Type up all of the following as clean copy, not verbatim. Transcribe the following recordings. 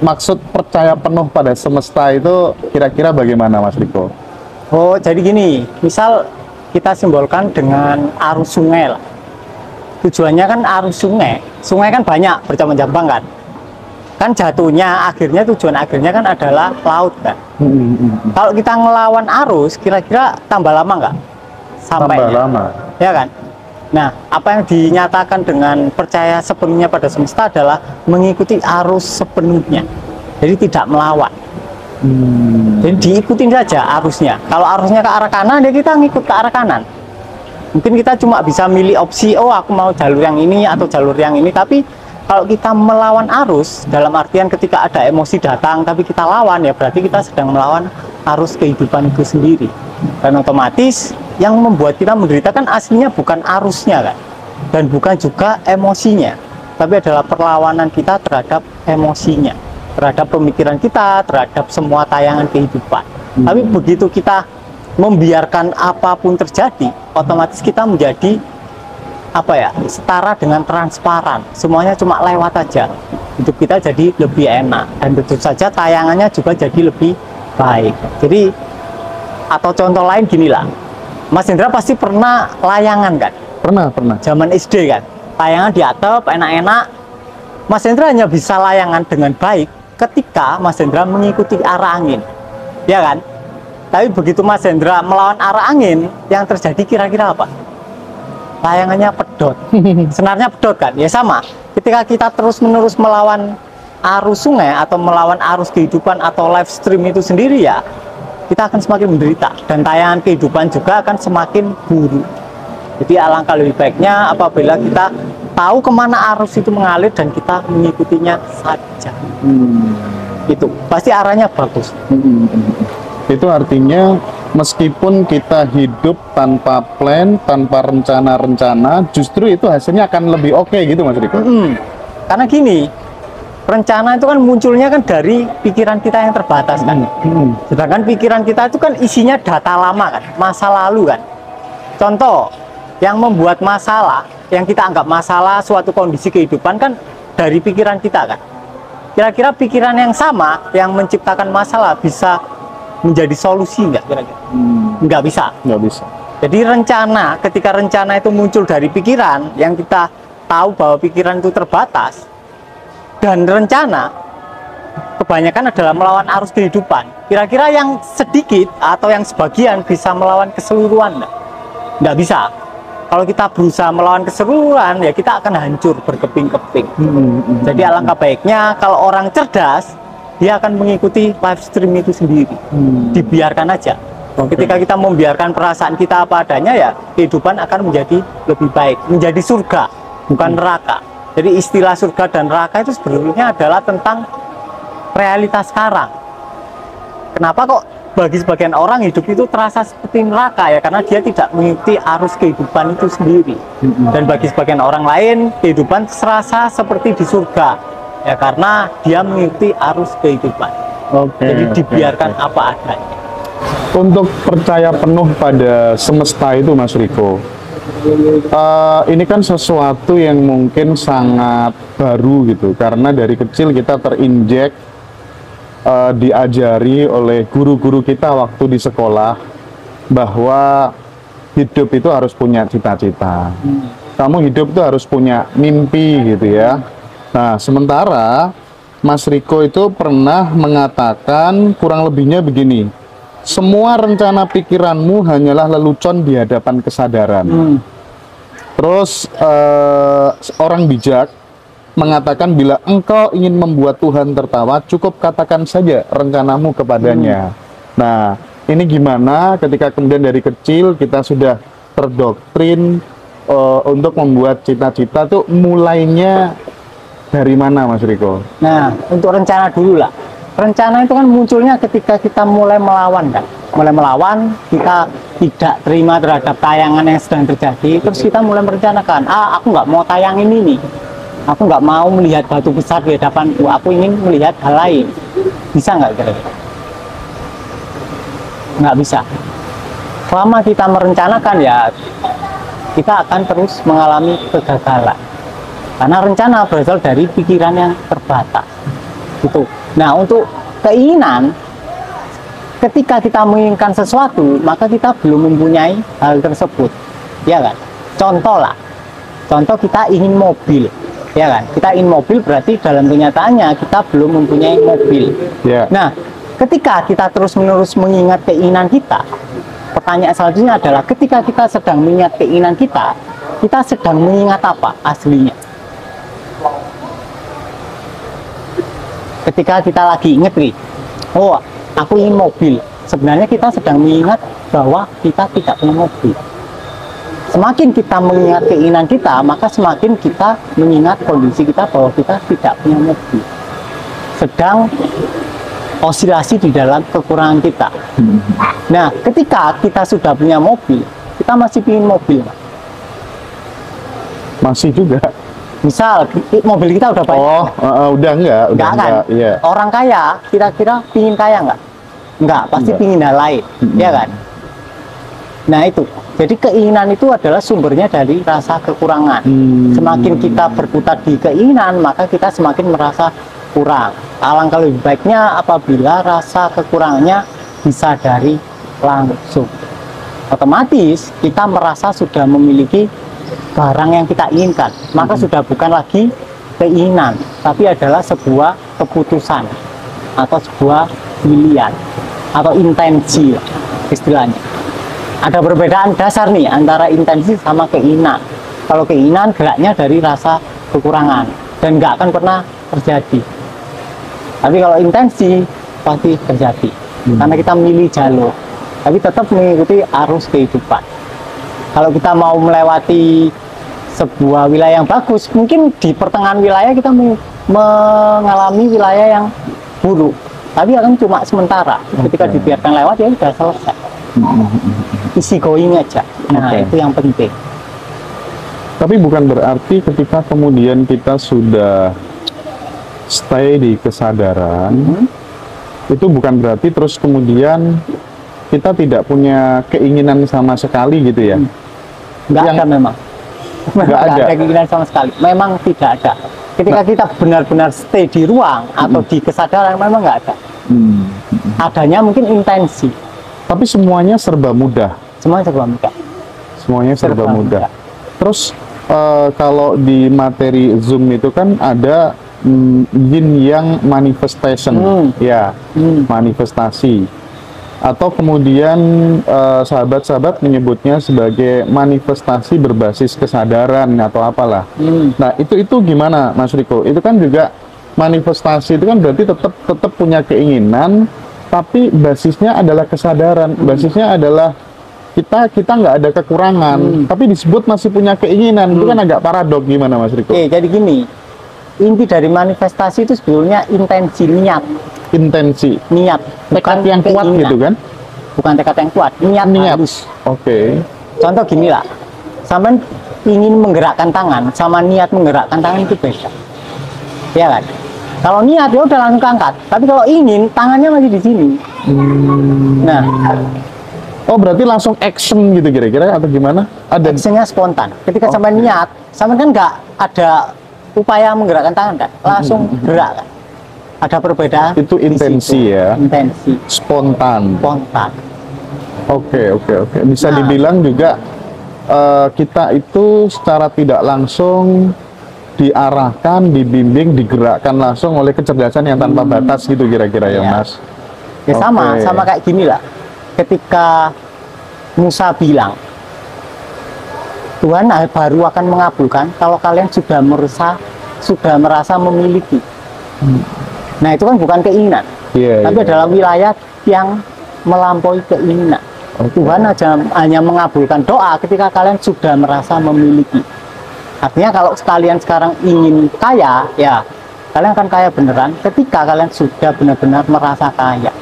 maksud percaya penuh pada semesta itu kira-kira bagaimana, Mas Riko? Oh, jadi gini, misal kita simbolkan dengan arus sungai lah. Tujuannya kan arus sungai. Sungai kan banyak bercabang-cabang kan. Kan jatuhnya akhirnya tujuan akhirnya kan adalah laut kan. Kalau kita ngelawan arus, kira-kira tambah lama nggak sampainya? Tambah lama. Ya kan? Nah, apa yang dinyatakan dengan percaya sepenuhnya pada semesta adalah mengikuti arus sepenuhnya. Jadi tidak melawan. Jadi diikutin saja arusnya. Kalau arusnya ke arah kanan, ya kita ngikut ke arah kanan. Mungkin kita cuma bisa milih opsi, oh aku mau jalur yang ini atau jalur yang ini. Tapi kalau kita melawan arus, dalam artian ketika ada emosi datang, tapi kita lawan, ya berarti kita sedang melawan arus kehidupan itu sendiri. Dan otomatis yang membuat kita menderita kan aslinya bukan arusnya kan, dan bukan juga emosinya, tapi adalah perlawanan kita terhadap emosinya, terhadap pemikiran kita, terhadap semua tayangan kehidupan. Tapi begitu kita membiarkan apapun terjadi, otomatis kita menjadi apa ya, setara dengan transparan, semuanya cuma lewat aja, hidup kita jadi lebih enak, dan tentu saja tayangannya juga jadi lebih baik. Jadi atau contoh lain gini lah, Mas Hendra pasti pernah layangan kan? Pernah. Zaman SD kan, layangan di atap enak-enak. Mas Hendra hanya bisa layangan dengan baik ketika Mas Hendra mengikuti arah angin, ya kan? Tapi begitu Mas Hendra melawan arah angin, yang terjadi kira-kira apa? Layangannya pedot, senarnya pedot kan? Ya sama, ketika kita terus-menerus melawan arus sungai atau melawan arus kehidupan atau live stream itu sendiri, ya kita akan semakin menderita, dan tayangan kehidupan juga akan semakin buruk. Jadi alangkah lebih baiknya apabila kita tahu kemana arus itu mengalir dan kita mengikutinya saja. Itu pasti arahnya bagus. Itu artinya meskipun kita hidup tanpa plan, tanpa rencana-rencana, justru itu hasilnya akan lebih oke gitu, Mas Riko? Karena gini, rencana itu kan munculnya kan dari pikiran kita yang terbatas kan. Sedangkan pikiran kita itu kan isinya data lama kan, masa lalu kan. Contoh, yang membuat masalah, yang kita anggap masalah suatu kondisi kehidupan kan dari pikiran kita kan. Kira-kira pikiran yang sama yang menciptakan masalah bisa menjadi solusi nggak kira-kira? Nggak bisa. Nggak bisa. Jadi rencana, ketika rencana itu muncul dari pikiran, yang kita tahu bahwa pikiran itu terbatas, dan rencana kebanyakan adalah melawan arus kehidupan. Kira-kira yang sedikit atau yang sebagian bisa melawan keseluruhan? Nggak bisa. Kalau kita berusaha melawan keseluruhan, ya kita akan hancur berkeping-keping. Jadi alangkah baiknya kalau orang cerdas, dia akan mengikuti live stream itu sendiri. Dibiarkan aja. Ketika kita membiarkan perasaan kita apa adanya, ya kehidupan akan menjadi lebih baik, menjadi surga, bukan neraka. Jadi istilah surga dan neraka itu sebenarnya adalah tentang realitas sekarang. Kenapa kok bagi sebagian orang hidup itu terasa seperti neraka, ya karena dia tidak mengikuti arus kehidupan itu sendiri. Dan bagi sebagian orang lain kehidupan terasa seperti di surga, ya karena dia mengikuti arus kehidupan. Jadi dibiarkan apa adanya. Untuk percaya penuh pada semesta itu, Mas Riko, ini kan sesuatu yang mungkin sangat baru gitu, karena dari kecil kita terinjek, diajari oleh guru-guru kita waktu di sekolah bahwa hidup itu harus punya cita-cita. Kamu hidup itu harus punya mimpi gitu ya. Nah, sementara Mas Riko itu pernah mengatakan kurang lebihnya begini: semua rencana pikiranmu hanyalah lelucon di hadapan kesadaran. Terus orang bijak mengatakan bila engkau ingin membuat Tuhan tertawa, cukup katakan saja rencanamu kepadanya. Nah, ini gimana ketika kemudian dari kecil kita sudah terdoktrin untuk membuat cita-cita tuh mulainya dari mana, Mas Riko? Nah, untuk rencana dulu lah. Rencana itu kan munculnya ketika kita mulai melawan kan. Mulai melawan, kita tidak terima terhadap tayangan yang sedang terjadi. Terus kita mulai merencanakan, aku nggak mau tayang ini nih. Aku nggak mau melihat batu besar di hadapanku. Aku ingin melihat hal lain. Bisa nggak kira-kira? Nggak bisa. Selama kita merencanakan, ya kita akan terus mengalami kegagalan. Karena rencana berasal dari pikiran yang terbatas. Gitu. Nah, untuk keinginan, ketika kita menginginkan sesuatu, maka kita belum mempunyai hal tersebut, ya kan? Contoh lah, contoh kita ingin mobil, ya kan? Kita ingin mobil berarti dalam kenyataannya kita belum mempunyai mobil. Ya. Nah, ketika kita terus-menerus mengingat keinginan kita, pertanyaan selanjutnya adalah ketika kita sedang mengingat keinginan kita sedang mengingat apa aslinya? Ketika kita lagi inget nih, oh aku ingin mobil, sebenarnya kita sedang mengingat bahwa kita tidak punya mobil. Semakin kita mengingat keinginan kita, maka semakin kita mengingat kondisi kita bahwa kita tidak punya mobil. Sedang osilasi di dalam kekurangan kita. Nah, ketika kita sudah punya mobil, kita masih ingin mobil. Masih juga. Misal mobil kita udah banyak. Udah enggak Kan? Iya. Orang kaya kira-kira pingin kaya nggak? Nggak, pasti pingin hal lain, ya kan? Nah itu, jadi keinginan itu adalah sumbernya dari rasa kekurangan. Semakin kita berkutat di keinginan, maka kita semakin merasa kurang. Alangkah lebih baiknya apabila rasa kekurangannya disadari langsung. Otomatis kita merasa sudah memiliki barang yang kita inginkan, maka sudah bukan lagi keinginan, tapi adalah sebuah keputusan atau sebuah pilihan atau intensi istilahnya. Ada perbedaan dasar nih antara intensi sama keinginan. Kalau keinginan geraknya dari rasa kekurangan dan nggak akan pernah terjadi. Tapi kalau intensi pasti terjadi karena kita milih jalur, tapi tetap mengikuti arus kehidupan. Kalau kita mau melewati sebuah wilayah yang bagus, mungkin di pertengahan wilayah kita mengalami wilayah yang buruk, tapi akan cuma sementara. Ketika dibiarkan lewat ya sudah selesai. Isi going aja. Nah, itu yang penting. Tapi bukan berarti ketika kemudian kita sudah stay di kesadaran, itu bukan berarti terus kemudian kita tidak punya keinginan sama sekali gitu ya? Nggak ada memang. Nggak ada keinginan sama sekali. Memang tidak ada. Ketika kita benar-benar stay di ruang atau di kesadaran, memang nggak ada. Adanya mungkin intensi. Tapi semuanya serba mudah. Semuanya serba mudah. Semuanya serba mudah. Terus kalau di materi Zoom itu kan ada yin yang manifestation, ya, manifestasi. Atau kemudian sahabat-sahabat menyebutnya sebagai manifestasi berbasis kesadaran atau apalah. Nah itu gimana Mas Riko? Itu kan juga manifestasi itu kan berarti tetap punya keinginan, tapi basisnya adalah kesadaran, basisnya adalah kita nggak ada kekurangan, tapi disebut masih punya keinginan. Itu kan agak paradok, gimana Mas Riko? Oke, jadi gini, inti dari manifestasi itu sebetulnya intensi, niat. Intensi, niat, tekad yang kuat gitu kan? Bukan tekad yang kuat, niat. Halus. Oke. Contoh gini lah, sampai ingin menggerakkan tangan sama niat menggerakkan tangan itu beda, ya kan? Kalau niat ya udah langsung angkat, tapi kalau ingin tangannya masih di sini. Nah, oh berarti langsung action gitu kira-kira atau gimana? Ada actionnya spontan. Ketika sampai niat, sampai kan nggak ada upaya menggerakkan tangan kan, langsung gerak kan. Ada perbedaan. Itu intensi ya. Intensi. Spontan. Spontan. Oke. Bisa dibilang juga kita itu secara tidak langsung diarahkan, dibimbing, digerakkan langsung oleh kecerdasan yang tanpa batas gitu kira-kira ya Mas. Ya sama kayak gini lah. Ketika Musa bilang, Tuhan baru akan mengabulkan kalau kalian sudah merasa memiliki. Nah itu kan bukan keinginan, tapi adalah wilayah yang melampaui keinginan. Tuhan hanya mengabulkan doa ketika kalian sudah merasa memiliki. Artinya kalau kalian sekarang ingin kaya, ya kalian akan kaya beneran ketika kalian sudah benar-benar merasa kaya.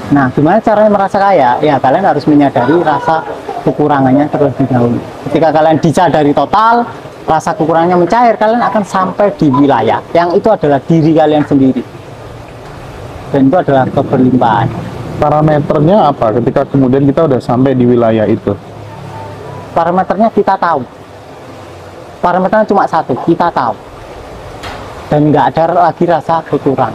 Nah gimana caranya merasa kaya? Ya kalian harus menyadari rasa kekurangannya terlebih dahulu. Ketika kalian disadari total, rasa kekurangannya mencair, kalian akan sampai di wilayah yang itu adalah diri kalian sendiri, dan itu adalah keberlimpahan. Parameternya apa ketika kemudian kita udah sampai di wilayah itu? Parameternya kita tahu. Parameternya cuma satu, kita tahu, dan nggak ada lagi rasa kekurangan.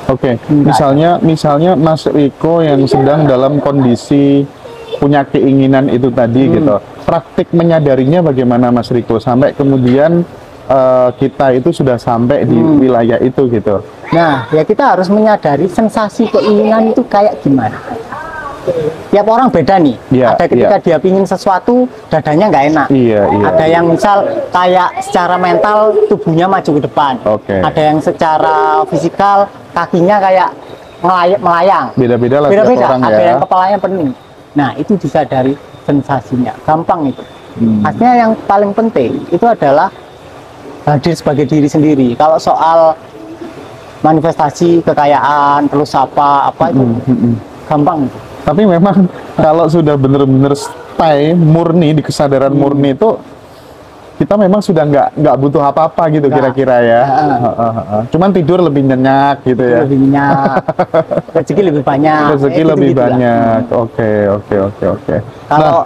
Oke, misalnya Mas Riko yang sedang dalam kondisi punya keinginan itu tadi gitu. Praktik menyadarinya bagaimana Mas Riko sampai kemudian kita itu sudah sampai di wilayah itu gitu. Nah, ya kita harus menyadari sensasi keinginan itu kayak gimana. Tiap orang beda nih. Iya, ada ketika dia pingin sesuatu, dadanya nggak enak. Iya. Ada yang misal kayak secara mental tubuhnya maju ke depan. Oke. Ada yang secara fisikal kakinya kayak melayang. Beda-beda lah tiap orang ada ya. yang kepalanya penuh. Nah, itu disadari sensasinya. Gampang itu. Artinya yang paling penting itu adalah hadir sebagai diri sendiri. Kalau soal manifestasi kekayaan, terus apa itu gampang itu. Tapi memang kalau sudah benar-benar stay murni di kesadaran murni itu kita memang sudah nggak butuh apa-apa gitu kira-kira ya. Cuman tidur lebih nyenyak gitu ya. Lebih nyenyak, rezeki lebih banyak. Rezeki lebih banyak. Oke. Kalau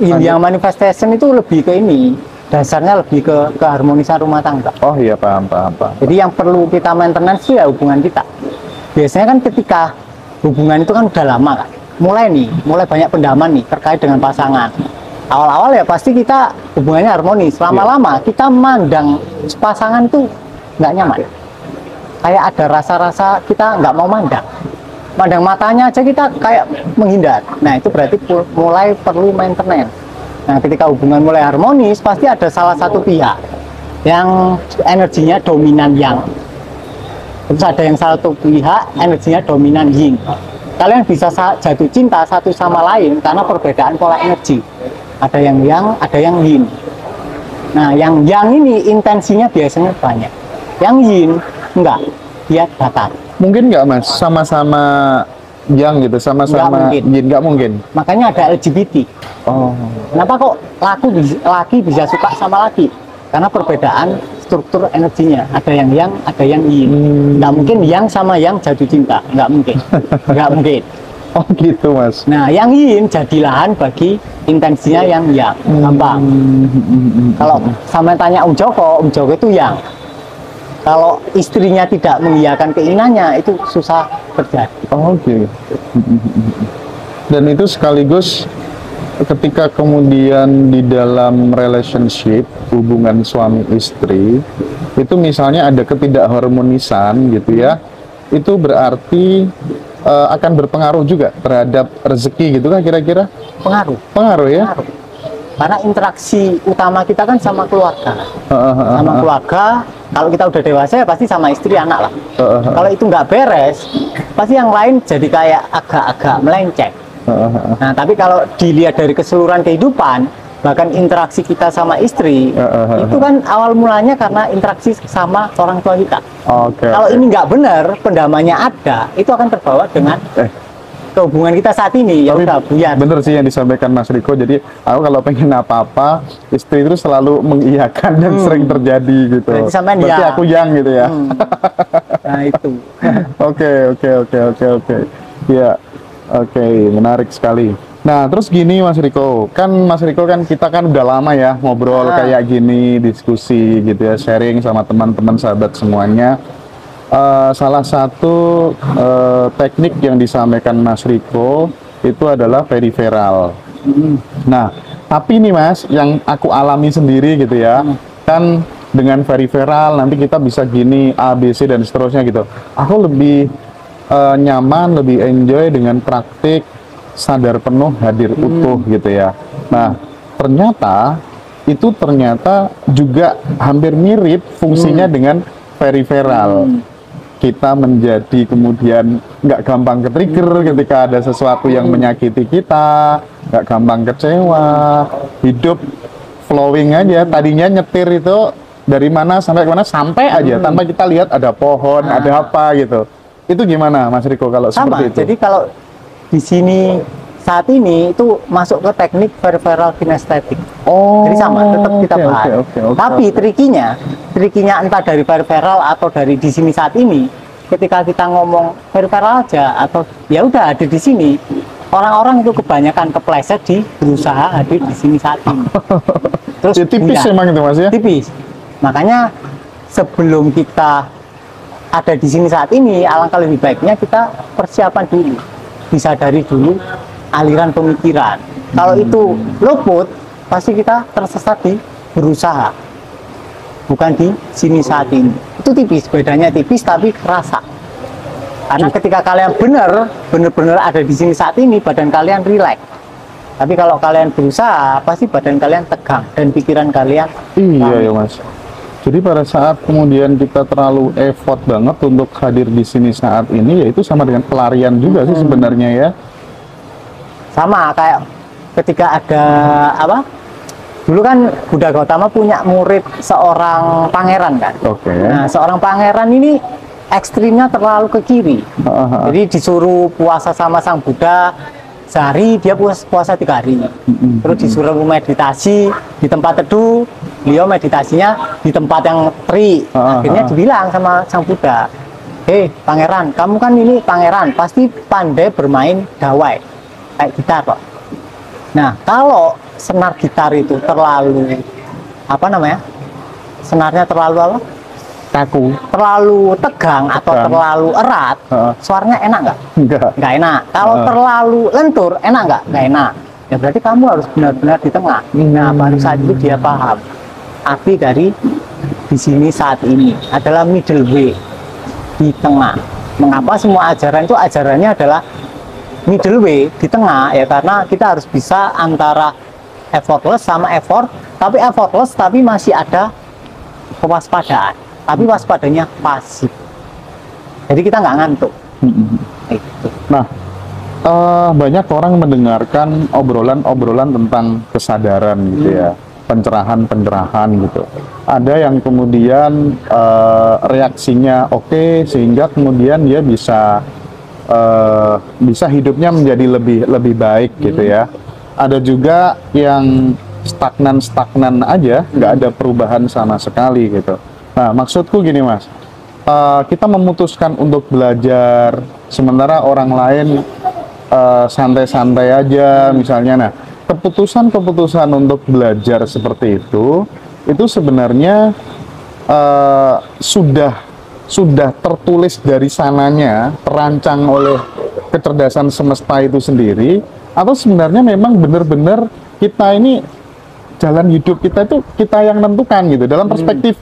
yang manifestation itu lebih ke ini, dasarnya lebih ke keharmonisan rumah tangga. Oh iya, paham. Jadi yang perlu kita maintenance itu ya hubungan kita. Biasanya kan ketika hubungan itu kan udah lama kan, mulai banyak pendaman nih terkait dengan pasangan. Awal-awal ya pasti kita hubungannya harmonis. Lama-lama kita mandang pasangan itu nggak nyaman. Kayak ada rasa-rasa kita nggak mau mandang matanya aja kita kayak menghindar. Nah itu berarti mulai perlu maintenance. Nah ketika hubungan mulai harmonis pasti ada salah satu pihak yang energinya dominan yang, terus ada yang satu pihak energinya dominan yin. Kalian bisa jatuh cinta satu sama lain karena perbedaan pola energi. Ada yang yang, ada yang yin. Nah, yang yang ini intensinya biasanya banyak. Yang yin enggak, dia datar. Mungkin nggak Mas, sama-sama yang gitu, sama-sama yin, nggak mungkin. Makanya ada LGBT. Oh. Kenapa kok laki bisa suka sama laki? Karena perbedaan struktur energinya. Ada yang, ada yang yin. Nggak mungkin yang sama yang jatuh cinta. Nggak mungkin. Nggak mungkin. Oh gitu Mas. Nah, yang yin jadi lahan bagi intensinya yang. Gampang. Kalau sama tanya Om Joko itu yang. Kalau istrinya tidak mengiyakan keinginannya, itu susah terjadi. Oh gitu. Dan itu sekaligus ketika kemudian di dalam relationship, hubungan suami istri, itu misalnya ada ketidakharmonisan gitu ya, itu berarti akan berpengaruh juga terhadap rezeki gitu kan kira-kira? Pengaruh ya? Pengaruh. Karena interaksi utama kita kan sama keluarga. Sama keluarga, kalau kita udah dewasa ya pasti sama istri, anak lah. Kalau itu nggak beres, pasti yang lain jadi kayak agak-agak melenceng. Nah, tapi kalau dilihat dari keseluruhan kehidupan, bahkan interaksi kita sama istri, itu kan awal mulanya karena interaksi sama orang tua kita. Kalau ini nggak benar, pendamanya ada, itu akan terbawa dengan hubungan kita saat ini. Ya udah buyar. Bener sih yang disampaikan Mas Riko. Jadi aku kalau pengen apa-apa, istri itu selalu mengiyakan dan sering terjadi gitu. Berarti aku yang gitu ya. Nah itu. Oke. Ya, oke, menarik sekali. Nah, terus gini Mas Riko kan kita kan udah lama ya ngobrol kayak gini, diskusi gitu ya, sharing sama teman-teman sahabat semuanya. Salah satu teknik yang disampaikan Mas Riko itu adalah periferal. Nah, tapi nih Mas, yang aku alami sendiri gitu ya, kan dengan periferal nanti kita bisa gini, A, B, C dan seterusnya gitu. Aku lebih nyaman, lebih enjoy dengan praktik sadar penuh, hadir utuh gitu ya. Nah, ternyata juga hampir mirip fungsinya dengan periferal. Kita menjadi kemudian nggak gampang ke-trigger ketika ada sesuatu yang menyakiti kita, nggak gampang kecewa, hidup flowing aja. Tadinya nyetir itu dari mana sampai ke mana sampai aja tanpa kita lihat ada pohon, ada apa gitu. Itu gimana Mas Riko kalau seperti itu? Jadi kalau di sini saat ini itu masuk ke teknik peripheral kinestetik. Jadi sama, tetap kita bahas. Tapi trikinya entah dari peripheral atau dari di sini saat ini, ketika kita ngomong peripheral aja atau ya udah ada di sini, orang-orang itu kebanyakan kepleset di berusaha hadir di sini saat ini. Terus ya, tipis emang itu Mas ya? Tipis. Makanya sebelum kita ada di sini saat ini, alangkah lebih baiknya kita persiapan dulu, disadari dulu aliran pemikiran. Kalau itu luput, pasti kita tersesat di berusaha, bukan di sini saat ini. Itu tipis, bedanya tipis tapi kerasa. Karena ketika kalian benar-benar ada di sini saat ini, badan kalian rileks. Tapi kalau kalian berusaha, pasti badan kalian tegang dan pikiran kalian. Iya ya Mas. Jadi pada saat kemudian kita terlalu effort banget untuk hadir di sini saat ini, yaitu sama dengan pelarian juga sih sebenarnya ya. Sama kayak ketika ada apa? Dulu kan Buddha Gautama punya murid seorang pangeran kan. Oke. Nah, seorang pangeran ini ekstrimnya terlalu ke kiri. Jadi disuruh puasa sama sang Buddha sehari, dia puasa 3 hari. Terus disuruh meditasi di tempat teduh, beliau meditasinya di tempat yang terik. Akhirnya dibilang sama sang Buddha, hei pangeran, kamu kan ini pangeran, pasti pandai bermain gawai kayak gitar kok. Nah, kalau senar gitar itu terlalu apa namanya? Senarnya terlalu apa? Kaku, Terlalu tegang atau terlalu erat, suaranya enak nggak? Nggak enak. Kalau terlalu lentur, enak nggak? Nggak enak. Ya berarti kamu harus benar-benar di tengah. Nah, baru saat itu dia paham arti dari di sini saat ini adalah middle way, di tengah. Mengapa semua ajaran itu ajarannya adalah middle way, di tengah? Ya karena kita harus bisa antara effortless sama effort, tapi effortless tapi masih ada kewaspadaan, tapi waspadanya pasif, jadi kita nggak ngantuk. Gitu. Nah, banyak orang mendengarkan obrolan-obrolan tentang kesadaran gitu ya, pencerahan gitu. Ada yang kemudian reaksinya oke, sehingga kemudian dia bisa hidupnya menjadi lebih baik gitu ya. Ada juga yang stagnan aja, nggak ada perubahan sama sekali gitu. Nah, maksudku gini Mas, kita memutuskan untuk belajar, sementara orang lain santai-santai aja misalnya. Nah, keputusan untuk belajar seperti itu sebenarnya sudah tertulis dari sananya, terancang oleh kecerdasan semesta itu sendiri, atau sebenarnya memang benar-benar kita ini jalan hidup kita itu kita yang menentukan gitu. Dalam perspektif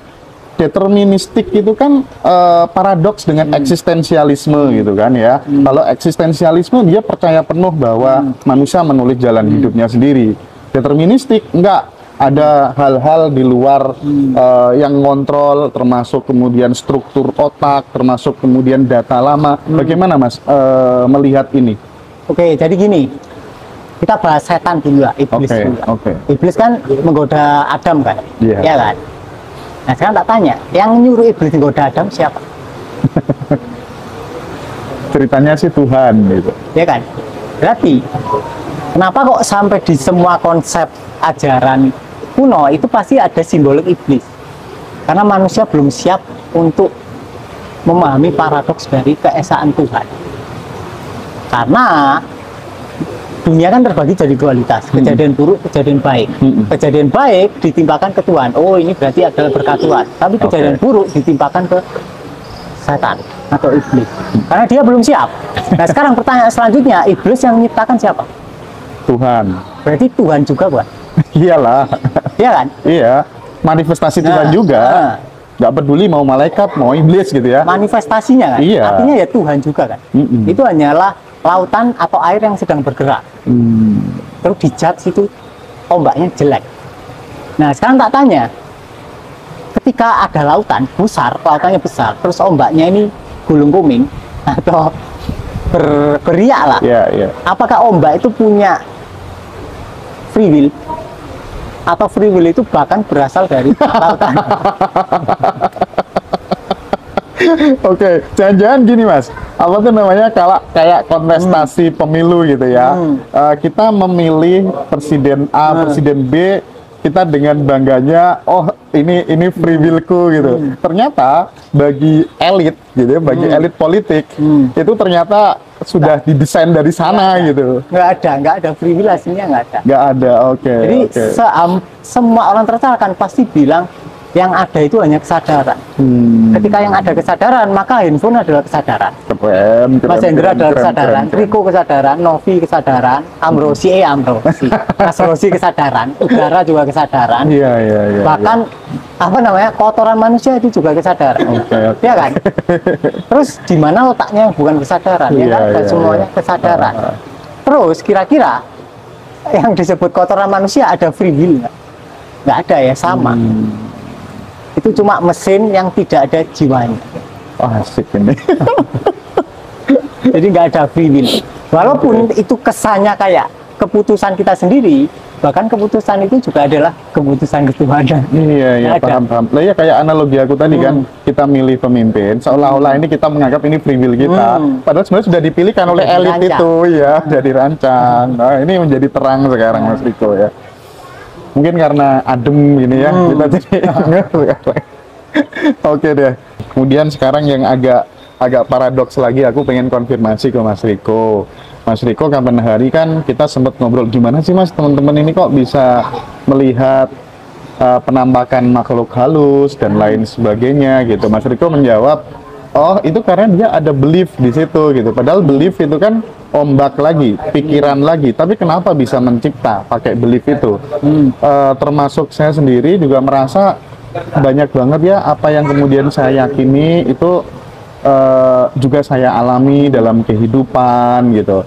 deterministik itu kan paradoks dengan eksistensialisme gitu kan ya. Kalau eksistensialisme dia percaya penuh bahwa manusia menulis jalan hidupnya sendiri. Deterministik enggak, ada hal-hal di luar yang ngontrol, termasuk kemudian struktur otak, termasuk kemudian data lama. Bagaimana Mas melihat ini? Oke, jadi gini, kita bahas setan dulu lah, iblis dulu. Iblis kan menggoda Adam kan, ya kan? Nah sekarang tak tanya, yang nyuruh iblis menggoda Adam siapa? Ceritanya sih Tuhan gitu. Ya kan? Berarti kenapa kok sampai di semua konsep ajaran kuno itu pasti ada simbolik iblis? Karena manusia belum siap untuk memahami paradoks dari keesaan Tuhan. Karena dunia kan terbagi jadi dualitas, kejadian buruk, kejadian baik. Kejadian baik ditimpakan ke Tuhan, oh ini berarti adalah berkat Tuhan. Tapi kejadian buruk ditimpakan ke setan atau iblis, karena dia belum siap. Nah sekarang pertanyaan selanjutnya, iblis yang menciptakan siapa? Tuhan. Berarti Tuhan juga bukan? Iyalah. Iya kan? Iya, manifestasi Tuhan juga. Nggak peduli mau malaikat, mau iblis gitu ya. Manifestasinya kan? Iya. Artinya ya Tuhan juga kan? Itu hanyalah lautan atau air yang sedang bergerak. Terus dijat situ ombaknya jelek. Nah sekarang tak tanya, ketika ada lautan besar, lautannya besar, terus ombaknya ini gulung kuming atau beriak lah, apakah ombak itu punya free will? Atau free will itu bahkan berasal dari lautan? Oke, jangan-jangan gini Mas, apa tuh namanya, kalau kayak kontestasi pemilu gitu ya, kita memilih presiden A, presiden B, kita dengan bangganya, oh ini free willku gitu. Ternyata bagi elit gitu, bagi elit politik itu ternyata sudah didesain dari sana gitu. Nggak ada free will, aslinya nggak ada. Nggak ada, oke. Jadi semua orang tercerahkan pasti bilang Yang ada itu hanya kesadaran. Ketika yang ada kesadaran, maka handphone adalah kesadaran. Keren, Mas Hendra adalah keren, kesadaran, keren, keren. Riko kesadaran, Novi kesadaran, Amrosi, Mas Rosi kesadaran, udara juga kesadaran. Iya, iya, iya. Bahkan apa namanya, kotoran manusia itu juga kesadaran. Oke, oke. Ya kan? Terus di mana letaknya yang bukan kesadaran? Ya Iya, kan? Dan iya, semuanya iya. kesadaran. Terus kira-kira yang disebut kotoran manusia ada free will nggak? Nggak ada ya, sama. Itu cuma mesin yang tidak ada jiwanya. Oh, asik ini. Jadi nggak ada free will. Walaupun itu kesannya kayak keputusan kita sendiri, bahkan keputusan itu juga adalah keputusan ketuhanan. Iya, iya, Nggak ada. paham. Lah ya kayak analogi aku tadi kan, kita milih pemimpin, seolah-olah ini kita menganggap ini free will kita. Padahal sebenarnya sudah dipilihkan oleh Sudah elit dirancang. itu, ya, sudah dirancang. Nah, ini menjadi terang sekarang Mas Riko ya. Mungkin karena adem gini ya, kita jadi sekarang. Oke deh. Kemudian sekarang yang agak paradoks lagi, aku pengen konfirmasi ke Mas Riko. Mas Riko, kapan hari kan kita sempat ngobrol, gimana sih Mas teman-teman ini kok bisa melihat penampakan makhluk halus dan lain sebagainya gitu. Mas Riko menjawab, oh itu karena dia ada belief di situ gitu. Padahal belief itu kan ombak lagi, pikiran lagi. Tapi kenapa bisa mencipta pakai belief itu? Termasuk saya sendiri juga merasa banyak banget ya apa yang kemudian saya yakini itu juga saya alami dalam kehidupan gitu.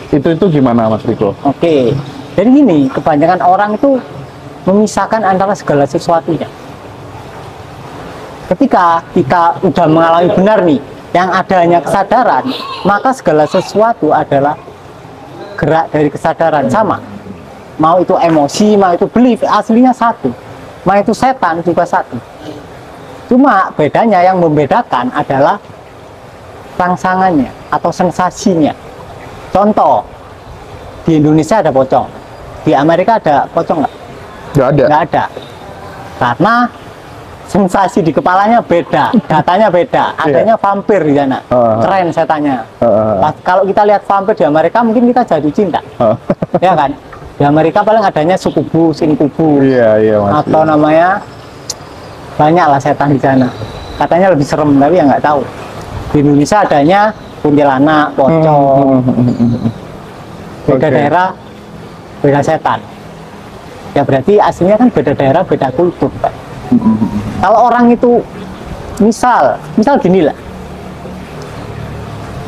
Itu gimana Mas Riko? Oke. Jadi gini, kebanyakan orang itu memisahkan antara segala sesuatunya. Ketika kita udah mengalami benar nih, yang ada hanya kesadaran, maka segala sesuatu adalah gerak dari kesadaran. Sama, mau itu emosi, mau itu belief, aslinya satu. Mau itu setan juga satu. Cuma bedanya, yang membedakan adalah rangsangannya atau sensasinya. Contoh, di Indonesia ada pocong, di Amerika ada pocong nggak? Nggak ada. Nggak ada, karena sensasi di kepalanya beda, datanya beda. Adanya vampir di sana, keren setannya. Kalau kita lihat vampir di Amerika, mungkin kita jatuh cinta, ya kan? Di Amerika paling adanya sukubu, sinkubu, Iya, Mas. atau namanya banyak lah setan di sana. Katanya lebih serem, tapi ya nggak tahu. Di Indonesia adanya kuntilanak, pocong. Beda Oke. daerah, beda setan. Ya berarti aslinya kan beda daerah, beda kultur, Pak. Kalau orang itu misal gini lah,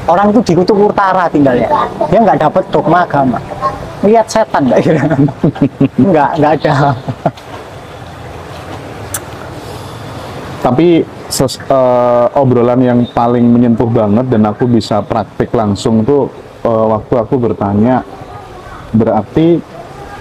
orang itu di kutub utara tinggalnya, dia nggak dapat dogma agama, lihat setan nggak kira? nggak ada. Tapi obrolan yang paling menyentuh banget dan aku bisa praktik langsung tuh waktu aku bertanya, berarti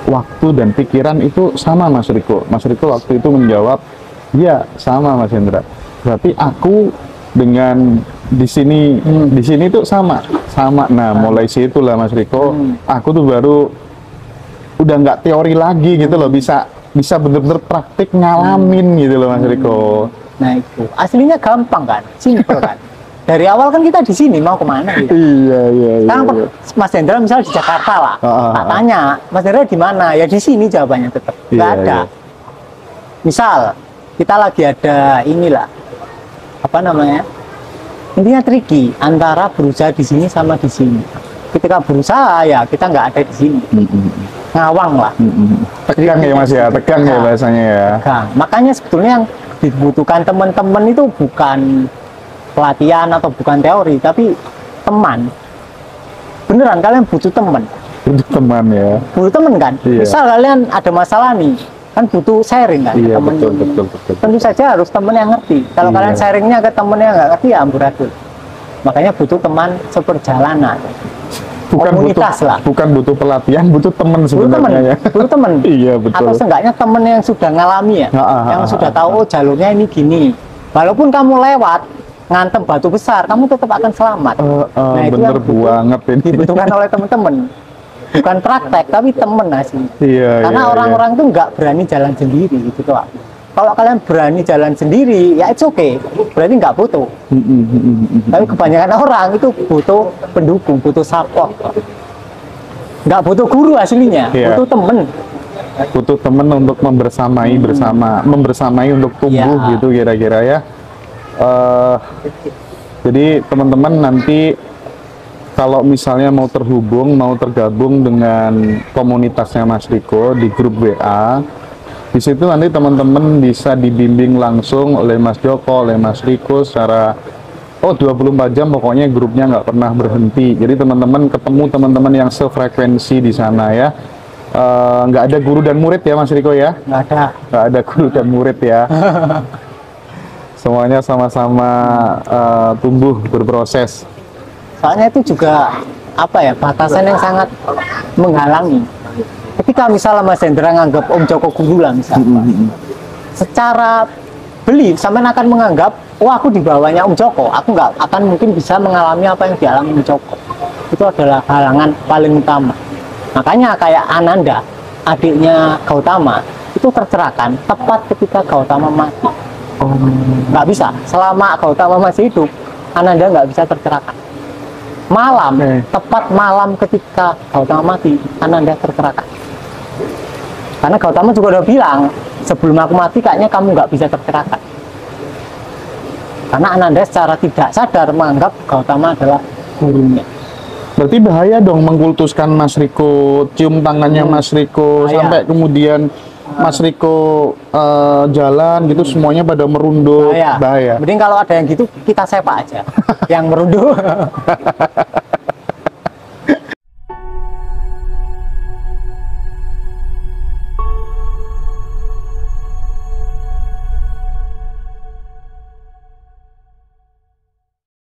waktu dan pikiran itu sama Mas Riko. Mas Riko waktu itu menjawab, iya sama Mas Hendra. Berarti aku dengan di sini tuh sama. Nah, mulai situlah Mas Riko, aku tuh baru udah nggak teori lagi gitu loh, bisa bener-bener praktik ngalamin gitu loh Mas Riko. Nah itu aslinya gampang kan, simple kan. Dari awal kan kita di sini mau kemana gitu. Iya. Sekarang Mas Hendra misalnya di Jakarta lah, tak tanya Mas Hendra di mana, ya di sini jawabannya tetap nggak ada. Misal kita lagi ada inilah, apa namanya, intinya tricky antara berusaha di sini sama di sini. Ketika berusaha ya kita nggak ada di sini, ngawang lah. Tegang ya Mas ya, tegang ya bahasanya ya. Tegang. Makanya sebetulnya yang dibutuhkan teman-teman itu bukan pelatihan atau bukan teori, tapi teman. Beneran kalian butuh teman. Untuk teman ya. Butuh teman kan? Iya. Misal kalian ada masalah nih, kan butuh sharing kan? Iya, temen. betul. Tentu saja harus teman yang ngerti. Kalau Iya. kalian sharingnya ke temen yang nggak ngerti ya amburadul. Makanya butuh teman seperjalanan. Komunitas lah. Bukan butuh pelatihan, butuh teman sebenarnya ya. Butuh temen. Iya, betul. Atau seenggaknya temen yang sudah ngalami ya, yang sudah tahu oh jalurnya ini gini. Walaupun kamu lewat ngantem batu besar, kamu tetap akan selamat. Nah itu bener yang banget ini. dibutuhkan oleh teman-teman. Bukan praktek, tapi temen asli. Iya. Karena orang-orang itu nggak berani jalan sendiri gitu loh. Kalau kalian berani jalan sendiri, ya it's okay. Berarti nggak butuh. Tapi kebanyakan orang itu butuh pendukung, butuh support. Nggak butuh guru aslinya, Iya. butuh temen. butuh temen untuk membersamai untuk tumbuh Iya. gitu kira-kira ya. Jadi teman-teman nanti kalau misalnya mau tergabung dengan komunitasnya Mas Riko di grup WA, di situ nanti teman-teman bisa dibimbing langsung oleh Mas Joko, oleh Mas Riko secara 24 jam pokoknya grupnya nggak pernah berhenti. Jadi teman-teman ketemu teman-teman yang sefrekuensi di sana ya. Nggak ada guru dan murid ya Mas Riko ya? Nggak ada guru dan murid ya. Semuanya sama-sama tumbuh berproses. Soalnya itu juga apa ya, batasan yang sangat menghalangi. Ketika misalnya Mas Hendra nganggap Om Joko guru lah misalnya, secara beli sampai akan menganggap, oh aku di bawahnya Om Joko, aku nggak akan mungkin bisa mengalami apa yang dialami Om Joko. Itu adalah halangan paling utama. Makanya kayak Ananda, adiknya Gautama, itu tercerahkan tepat ketika Gautama mati. Nggak bisa, selama Gautama masih hidup, Ananda nggak bisa tercerahkan. Malam, tepat malam ketika Gautama mati, Ananda tercerahkan. Karena Gautama juga udah bilang, sebelum aku mati kayaknya kamu nggak bisa tercerahkan. Karena Ananda secara tidak sadar menganggap Gautama adalah gurunya. Berarti bahaya dong mengkultuskan Mas Riko, cium tangannya Mas Riko, sampai kemudian Mas Riko jalan gitu semuanya pada merunduk. Bahaya. Mending kalau ada yang gitu kita sepak aja, yang merunduk.